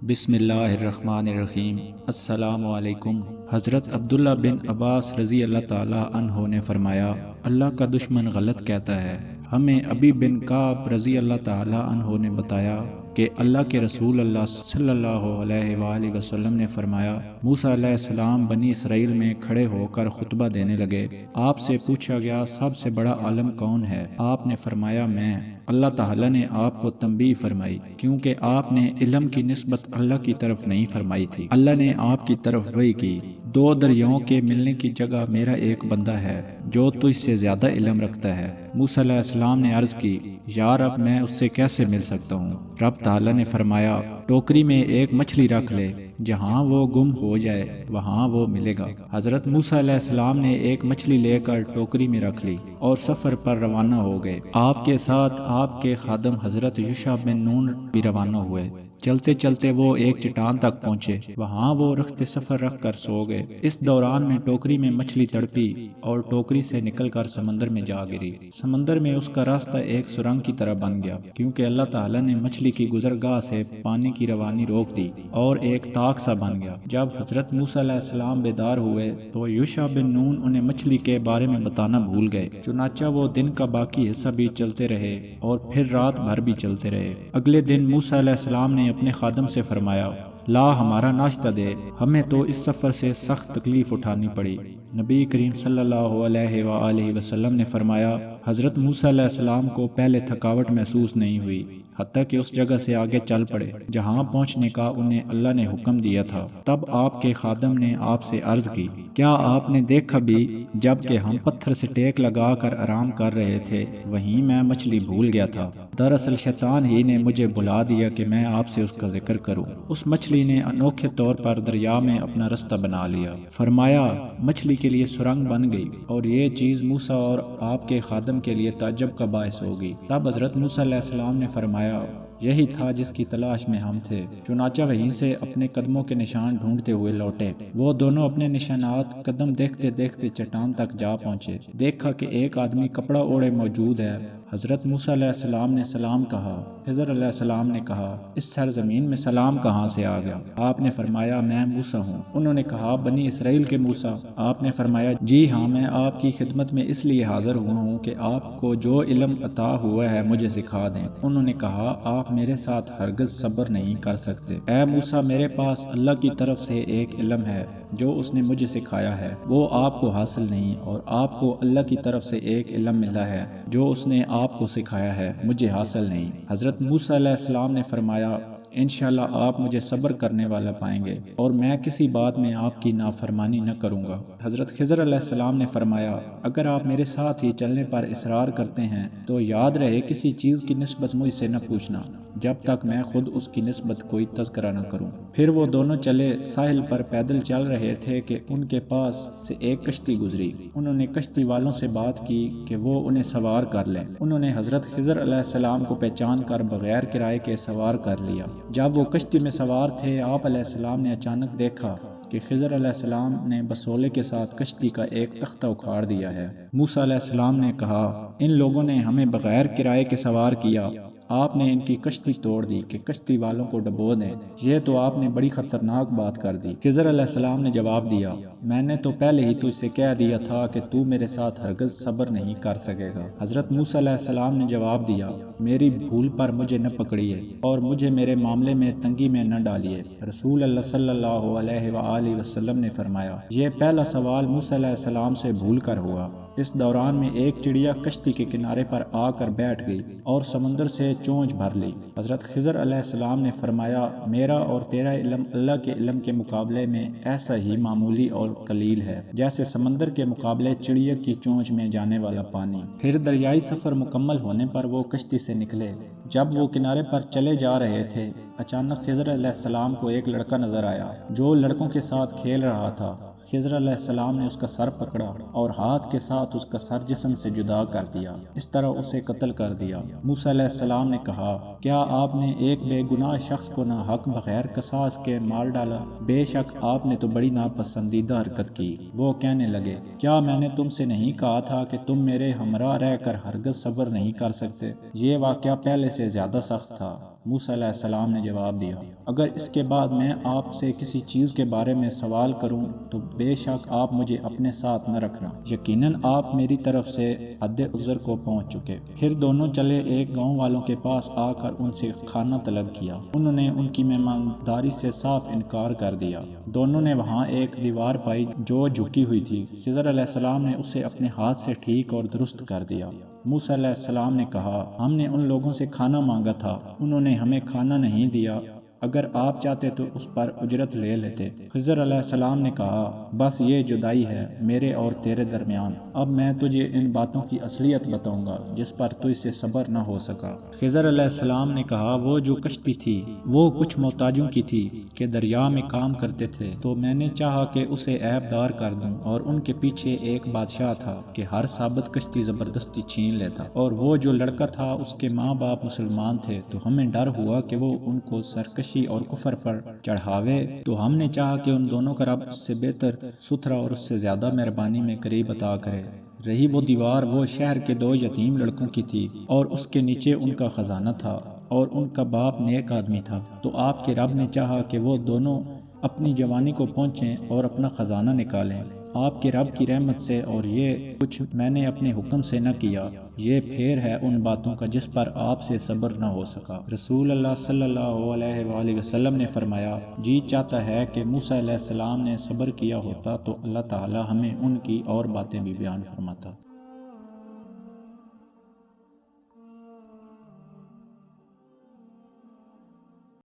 بسم اللہ الرحمن الرحیم۔ السلام علیکم۔ حضرت عبداللہ بن عباس رضی اللہ تعالیٰ عنہ نے فرمایا، اللہ کا دشمن غلط کہتا ہے۔ ہمیں ابی بن کعب رضی اللہ تعالیٰ عنہ نے بتایا کہ اللہ کے رسول اللہ صلی اللہ علیہ وآلہ وسلم نے فرمایا، موسیٰ علیہ السلام بنی اسرائیل میں کھڑے ہو کر خطبہ دینے لگے۔ آپ سے پوچھا گیا، سب سے بڑا عالم کون ہے؟ آپ نے فرمایا، میں۔ اللہ تعالیٰ نے آپ کو تنبیہ فرمائی، کیونکہ آپ نے علم کی نسبت اللہ کی طرف نہیں فرمائی تھی۔ اللہ نے آپ کی طرف وحی کی، دو دریاؤں کے ملنے کی جگہ میرا ایک بندہ ہے جو تجھ سے زیادہ علم رکھتا ہے۔ موسیٰ علیہ السلام نے عرض کی، یا رب، میں اس سے کیسے مل سکتا ہوں؟ رب تعالیٰ نے فرمایا، ٹوکری میں ایک مچھلی رکھ لے، جہاں وہ گم ہو جائے وہاں وہ ملے گا۔ حضرت موسیٰ علیہ السلام نے ایک مچھلی لے کر ٹوکری میں رکھ لی اور سفر پر روانہ ہو گئے۔ آپ کے ساتھ آپ کے خادم حضرت یوشع بن نون بھی روانہ ہوئے۔ چلتے چلتے وہ ایک چٹان تک پہنچے، وہاں وہ رخت سفر رکھ کر سو گئے۔ اس دوران میں ٹوکری میں مچھلی تڑپی اور ٹوکری سے نکل کر سمندر میں جا گری۔ سمندر میں اس کا راستہ ایک سرنگ کی طرح بن گیا، کیونکہ اللہ تعالیٰ نے مچھلی کی گزرگاہ سے پانی کی روانی روک دی اور ایک طاق سا بن گیا۔ جب حضرت موسیٰ علیہ السلام بیدار ہوئے تو یوشع بن نون انہیں مچھلی کے بارے میں بتانا بھول گئے، چنانچہ وہ دن کا باقی حصہ بھی چلتے رہے اور پھر رات بھر بھی چلتے رہے۔ اگلے دن موسیٰ علیہ السلام نے اپنے خادم سے فرمایا، لا ہمارا ناشتہ دے، ہمیں تو اس سفر سے سخت تکلیف اٹھانی پڑی۔ نبی کریم صلی اللہ علیہ وآلہ وسلم نے فرمایا، حضرت موسیٰ علیہ السلام کو پہلے تھکاوٹ محسوس نہیں ہوئی، حتیٰ کہ اس جگہ سے آگے چل پڑے جہاں پہنچنے کا انہیں اللہ نے حکم دیا تھا۔ تب آپ کے خادم نے آپ سے عرض کی، کیا آپ نے دیکھا بھی جب کہ ہم پتھر سے ٹیک لگا کر آرام کر رہے تھے، وہیں میں مچھلی بھول گیا تھا۔ دراصل شیطان ہی نے مجھے بلا دیا کہ میں آپ سے اس کا ذکر کروں۔ اس مچھلی نے انوکھے طور پر دریا میں اپنا رستہ بنا لیا۔ فرمایا، مچھلی کے لیے سرنگ بن گئی، اور یہ چیز موسیٰ اور آپ کے خادم کے لیے تعجب کا باعث ہوگی۔ تب حضرت موسیٰ علیہ السلام نے فرمایا، یہی تھا جس کی تلاش میں ہم تھے۔ چنانچہ وہیں سے اپنے قدموں کے نشان ڈھونڈتے ہوئے لوٹے۔ وہ دونوں اپنے نشانات قدم دیکھتے دیکھتے چٹان تک جا پہنچے۔ دیکھا کہ ایک آدمی کپڑا اوڑے موجود ہے۔ حضرت موسیٰ علیہ السلام نے سلام کہا۔ خضر علیہ السلام نے کہا، اس سرزمین میں سلام کہاں سے آ گیا؟ آپ نے فرمایا، میں موسیٰ ہوں۔ انہوں نے کہا، بنی اسرائیل کے موسیٰ؟ آپ نے فرمایا، جی ہاں، میں آپ کی خدمت میں اس لیے حاضر ہوا ہوں کہ آپ کو جو علم عطا ہوا ہے مجھے سکھا دیں۔ انہوں نے کہا، آپ میرے ساتھ ہرگز صبر نہیں کر سکتے۔ اے موسیٰ، میرے پاس اللہ کی طرف سے ایک علم ہے جو اس نے مجھے سکھایا ہے، وہ آپ کو حاصل نہیں، اور آپ کو اللہ کی طرف سے ایک علم ملا ہے جو اس نے آپ کو سکھایا ہے، مجھے حاصل نہیں۔ حضرت موسیٰ علیہ السلام نے فرمایا، انشاءاللہ آپ مجھے صبر کرنے والا پائیں گے، اور میں کسی بات میں آپ کی نافرمانی نہ کروں گا۔ حضرت خضر علیہ السلام نے فرمایا، اگر آپ میرے ساتھ ہی چلنے پر اصرار کرتے ہیں تو یاد رہے کسی چیز کی نسبت مجھ سے نہ پوچھنا جب تک میں خود اس کی نسبت کوئی تذکرہ نہ کروں۔ پھر وہ دونوں چلے۔ ساحل پر پیدل چل رہے تھے کہ ان کے پاس سے ایک کشتی گزری۔ انہوں نے کشتی والوں سے بات کی کہ وہ انہیں سوار کر لیں۔ انہوں نے حضرت خضر علیہ السلام کو پہچان کر بغیر کرائے کے سوار کر لیا۔ جب وہ کشتی میں سوار تھے، آپ علیہ السلام نے اچانک دیکھا کہ خضر علیہ السلام نے بسولے کے ساتھ کشتی کا ایک تختہ اکھاڑ دیا ہے۔ موسیٰ علیہ السلام نے کہا، ان لوگوں نے ہمیں بغیر کرائے کے سوار کیا۔ آپ نے ان کی کشتی توڑ دی کہ کشتی والوں کو ڈبو دیں۔ یہ تو آپ نے بڑی خطرناک بات کر دی۔ خضر علیہ السلام نے جواب دیا، میں نے تو پہلے ہی تجھ سے کہہ دیا تھا کہ تو میرے ساتھ ہرگز صبر نہیں کر سکے گا۔ حضرت موسیٰ علیہ السلام نے جواب دیا، میری بھول پر مجھے نہ پکڑیے اور مجھے میرے معاملے میں تنگی میں نہ ڈالیے۔ رسول اللہ صلی اللہ علیہ وآلہ وسلم نے فرمایا، یہ پہلا سوال موسیٰ علیہ السلام سے بھول کر ہوا۔ اس دوران میں ایک چڑیا کشتی کے کنارے پر آ کر بیٹھ گئی اور سمندر سے چونچ بھر لی۔ حضرت خضر علیہ السلام نے فرمایا، میرا اور تیرا علم اللہ کے علم کے مقابلے میں ایسا ہی معمولی اور قلیل ہے جیسے سمندر کے مقابلے چڑیا کی چونچ میں جانے والا پانی۔ پھر دریائی سفر مکمل ہونے پر وہ کشتی سے نکلے۔ جب وہ کنارے پر چلے جا رہے تھے، اچانک خضر علیہ السلام کو ایک لڑکا نظر آیا جو لڑکوں کے ساتھ کھیل رہا تھا۔ خضر علیہ السلام نے اس کا سر پکڑا اور ہاتھ کے ساتھ اس کا سر جسم سے جدا کر دیا، اس طرح اسے قتل کر دیا۔ موسیٰ علیہ السلام نے کہا، کیا آپ نے ایک بے گناہ شخص کو ناحق بغیر قصاص کے مار ڈالا؟ بے شک آپ نے تو بڑی ناپسندیدہ حرکت کی۔ وہ کہنے لگے، کیا میں نے تم سے نہیں کہا تھا کہ تم میرے ہمراہ رہ کر ہرگز صبر نہیں کر سکتے؟ یہ واقعہ پہلے سے زیادہ سخت تھا۔ موسیٰ علیہ السلام نے جواب دیا، اگر اس کے بعد میں آپ سے کسی چیز کے بارے میں سوال کروں تو بے شک آپ مجھے اپنے ساتھ نہ رکھنا، یقیناً آپ میری طرف سے حد عذر کو پہنچ چکے۔ پھر دونوں چلے ایک گاؤں والوں کے پاس آ کر ان سے کھانا طلب کیا۔ انہوں نے ان کی مہمانداری سے صاف انکار کر دیا۔ دونوں نے وہاں ایک دیوار پائی جو جھکی ہوئی تھی۔ خضر علیہ السلام نے اسے اپنے ہاتھ سے ٹھیک اور درست کر دیا۔ موسیٰ علیہ السلام نے کہا، ہم نے ان لوگوں سے کھانا مانگا تھا، انہوں نے ہمیں کھانا نہیں دیا، اگر آپ چاہتے تو اس پر اجرت لے لیتے۔ خضر علیہ السلام نے کہا، بس یہ جدائی ہے میرے اور تیرے درمیان، اب میں تجھے ان باتوں کی اصلیت بتاؤں گا جس پر تجھ سے صبر نہ ہو سکا۔ خضر علیہ السلام نے کہا، وہ جو کشتی تھی وہ کچھ محتاجوں کی تھی کہ دریا میں کام کرتے تھے، تو میں نے چاہا کہ اسے عیب دار کر دوں، اور ان کے پیچھے ایک بادشاہ تھا کہ ہر ثابت کشتی زبردستی چھین لیتا، اور وہ جو لڑکا تھا اس کے ماں باپ مسلمان تھے، تو ہمیں ڈر ہوا کہ وہ ان کو سرکشی اور کفر پر چڑھاوے، تو ہم نے چاہا کہ ان دونوں کا رب اس سے بہتر، ستھرا اور اس سے زیادہ مہربانی میں قریب عطا کرے۔ رہی وہ دیوار، وہ شہر کے 2 یتیم لڑکوں کی تھی، اور اس کے نیچے ان کا خزانہ تھا، اور ان کا باپ نیک آدمی تھا، تو آپ کے رب نے چاہا کہ وہ دونوں اپنی جوانی کو پہنچیں اور اپنا خزانہ نکالیں آپ کے رب کی رحمت سے، اور یہ کچھ میں نے اپنے حکم سے نہ کیا، یہ پھیر ہے ان باتوں کا جس پر آپ سے صبر نہ ہو سکا۔ رسول اللہ صلی اللہ علیہ وآلہ وسلم نے فرمایا، جی چاہتا ہے کہ موسیٰ علیہ السلام نے صبر کیا ہوتا تو اللہ تعالی ہمیں ان کی اور باتیں بھی بیان فرماتا۔